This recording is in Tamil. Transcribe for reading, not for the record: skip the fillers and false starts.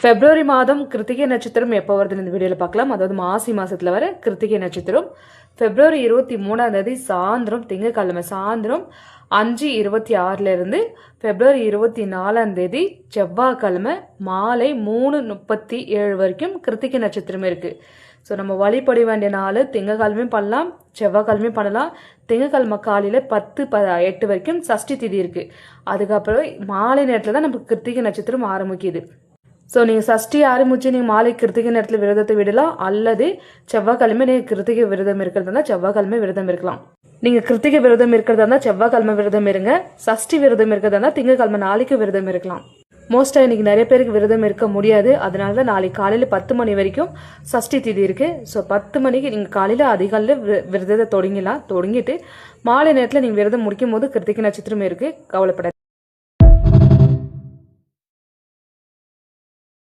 பிப்ரவரி மாதம் கிருத்திகை நட்சத்திரம் எப்போ வருதுன்னு இந்த வீடியோவில் பார்க்கலாம். அதாவது மாசி மாசத்துல வர கிருத்திகை நட்சத்திரம் பிப்ரவரி 23ஆம் தேதி சாயந்தரம் திங்கட்கிழமை சாயந்தரம் 5:26 இருந்து பிப்ரவரி 24ஆம் தேதி செவ்வாய்க்கிழமை மாலை 3:37 வரைக்கும் கிருத்திகை நட்சத்திரம் இருக்கு. ஸோ நம்ம வழிபட வேண்டிய நாள் திங்கக்கிழமையும் பண்ணலாம், செவ்வாய்க்கிழமையும் பண்ணலாம். திங்கக்கிழமை காலையில் 10:08 வரைக்கும் சஷ்டி திதி இருக்கு. அதுக்கப்புறம் மாலை நேரத்தில் தான் நமக்கு கிருத்திகை நட்சத்திரம் ஆரம்பிக்குது. ஸோ நீங்கள் சஷ்டி ஆரம்பிச்சு நீங்கள் மாலை கிருத்திகை நேரத்தில் விரதத்தை விடலாம், அல்லது செவ்வாய்க்கிழமை நீங்கள் கிருத்திகை விரதம் இருக்கிறதா இருந்தால் செவ்வாய்க்கிழமை விரதம் இருக்கலாம். நீங்கள் கிருத்திகை விரதம் இருக்கிறதா இருந்தால் செவ்வாய்க்கிழமை விரதம் இருங்க. சஷ்டி விரதம் இருக்கிறதா இருந்தால் திங்கக்கிழமை நாளைக்கு விரதம் இருக்கலாம். மோஸ்ட்டாக இன்னைக்கு நிறைய பேருக்கு விரதம் இருக்க முடியாது, அதனால தான் நாளைக்கு காலையில் 10 மணி வரைக்கும் சஷ்டி திதி இருக்கு. ஸோ 10 மணிக்கு நீங்கள் காலையில் அதிகாலையில் விரதத்தை தொடங்கிட்டு மாலை நேரத்தில் நீங்கள் விரதம் முடிக்கும் போது கிருத்திகை நட்சத்திரம் இருக்கு. கவலைப்படாது.